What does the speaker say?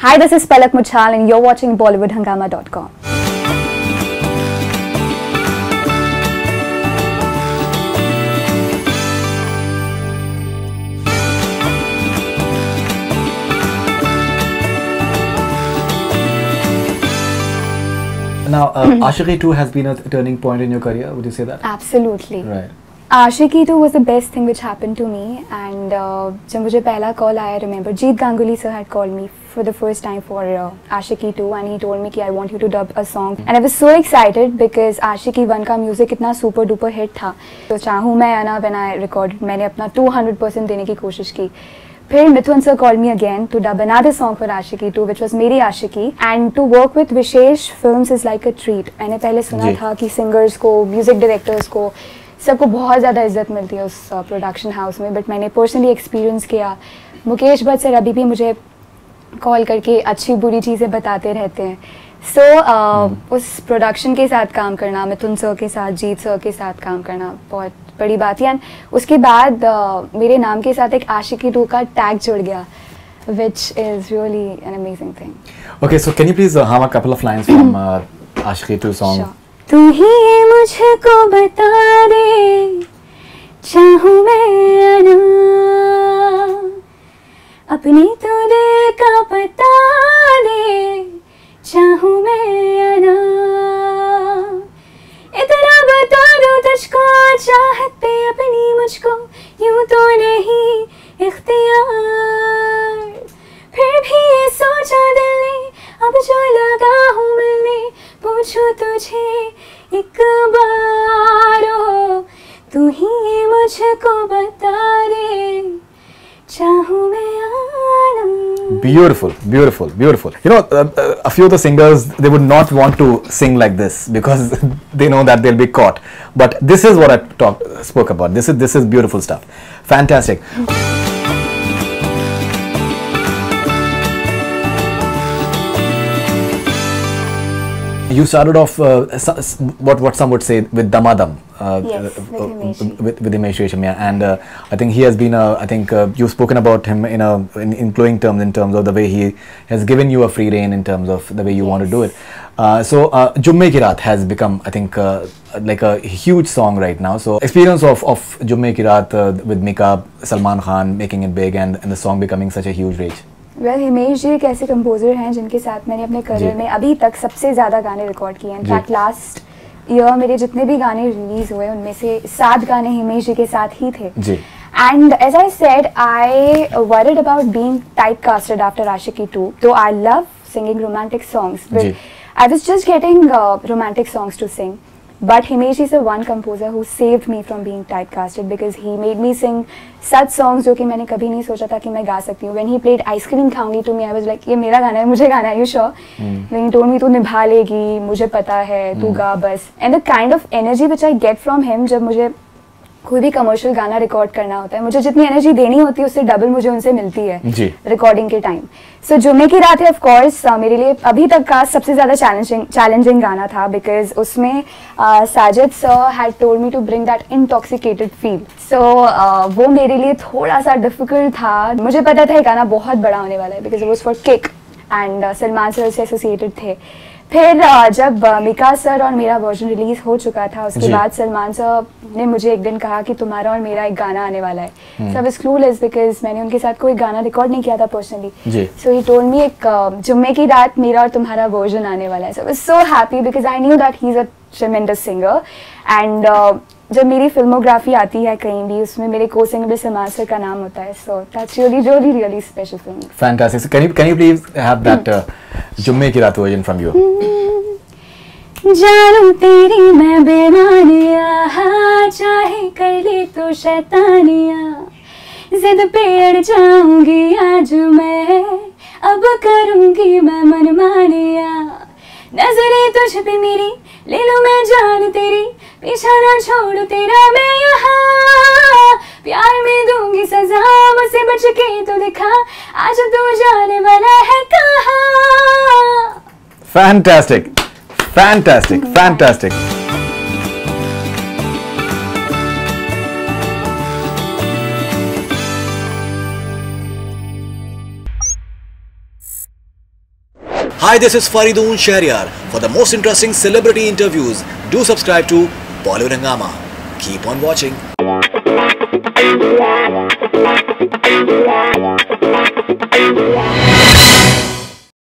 Hi, this is Palak Muchhal and you're watching BollywoodHangama.com. Now, Aashiqui 2 has been a turning point in your career. Would you say that? Absolutely. Right. Aashiqui 2 was the best thing which happened to me, and जब मुझे पहला call आया, I remember Jeet Ganguly sir had called me for the first time for Aashiqui 2, and he told me कि I want you to dub a song, and I was so excited because Aashiqui 1 का music इतना super duper hit था. तो चाहूँ मैं या ना, when I recorded, मैंने अपना 200% देने की कोशिश की. फिर मिथुन sir called me again to dub another song for Aashiqui 2, which was मेरी आशिकी, and to work with wishes films is like a treat. मैंने पहले सुना था कि singers को, music directors को, सबको बहुत ज़्यादा इज्जत मिलती है उस प्रोडक्शन हाउस में, बट मैंने पर्सनली एक्सपीरियंस किया. मुकेश भट्ट सर अभी भी मुझे कॉल करके अच्छी बुरी चीज़ें बताते रहते हैं. सो उस प्रोडक्शन के साथ काम करना, मिथुन सर के साथ, जीत सर के साथ काम करना बहुत बड़ी बात है. उसके बाद मेरे नाम के साथ एक आशिकी 2 का टैग जुड़ गया, which is really an amazing thing. Okay, so can you please hum a couple of lines from Aashiqui 2 song? Sure. तू ही मुझको बता दे, चाहूँ मैं ना, अपनी तो दिल का पता दे, चाहूँ मैं ना, इतना बता दो तुझको, चाहत पे अपनी मुझको यूं तो नहीं इख्तियार. फिर भी ये सोचा दिल ने, अब जो लगा हूँ मिलने, पूछो तुझे एक बार, हो तू ही मुझको बता दे, चाहूँ मैं आना. Beautiful, beautiful, beautiful. You know, a few of the singers, they would not want to sing like this because they know that they'll be caught. But this is what I spoke about. This is beautiful stuff. Fantastic. You started off what some would say with Damadam, Yes, with Himesh Reshammiya, and I think he has been you've spoken about him in glowing terms, in terms of the way he has given you a free rein in terms of the way you want to do it. So Jumme Ki Raat has become, I think, like a huge song right now. So experience of Jumme Ki Raat with Mika, Salman Khan making it big, and the song becoming such a huge reach. Well Himesh ji एक ऐसे composer हैं जिनके साथ मैंने अपने career में अभी तक सबसे ज़्यादा गाने रिकॉर्ड किए हैं. इनफैक्ट लास्ट ईयर मेरे जितने भी गाने रिलीज हुए उनमें से 7 गाने हिमेश जी के साथ ही थे. And as I said, I worried about being typecasted after Aashiqui 2. तो I love singing romantic songs, but I was just getting romantic songs to sing. But Himesh is the one composer who saved me from being typecasted because he made me sing such songs जो कि मैंने कभी नहीं सोचा था कि मैं गा सकती हूँ. When he played Ice Cream खाऊंगी to me, I was like, ये मेरा गाना है, मुझे गाना है, you sure? When he told me तू निभा लेगी, मुझे पता है, तू गा बस. And the kind of energy which I get from him, जब मुझे कोई भी कमर्शियल गाना रिकॉर्ड करना होता है, मुझे जितनी एनर्जी देनी होती है उससे डबल मुझे उनसे मिलती है रिकॉर्डिंग के टाइम. सो जुम्मे की रात है ऑफ कोर्स मेरे लिए अभी तक का सबसे ज़्यादा चैलेंजिंग गाना था, बिकॉज उसमें Sajid sir had told me to bring that intoxicated feel. सो वो मेरे लिए थोड़ा सा डिफिकल्ट था. मुझे पता था ये गाना बहुत बड़ा होने वाला है because it was for kick and Salman sir से एसोसिएटेड थे. फिर जब मिका सर और मेरा वर्जन रिलीज हो चुका था, उसके बाद सलमान सर ने मुझे एक दिन कहा कि तुम्हारा और मेरा एक गाना आने वाला है. So I was clueless because मैंने उनके साथ कोई गाना रिकॉर्ड नहीं किया था personally. So he told me एक जुम्मे की रात मेरा और तुम्हारा वर्जन आने वाला है. So I was so happy because I knew that he is a tremendous singer. And जब मेरी फिल्मोग्राफी आती है कहीं भी, उसमें मेरे को सिंगर में सलमान सर का नाम होता है. So that's really special for me. Fantastic. So can you please have that जुम्मे की रात version from you? जानू तेरी मैं बेमानिया, चाहे कर ले तो शैतानिया, जिद पे अड़ जाऊंगी आज मैं, अब करूंगी मैं मनमानिया. नजरें तुझ पे मेरी, ले लूं मैं जान तेरी, पीछा ना छोड़ू तेरा मैं यहाँ, प्यार में दूंगी सजा, मुझसे बच के तो दिखा, आज तू जाने वाला है कहाँ. Fantastic. Fantastic, fantastic. Hi, this is Faridoon Shahryar. For the most interesting celebrity interviews, do subscribe to Bollywood Hungama. Keep on watching.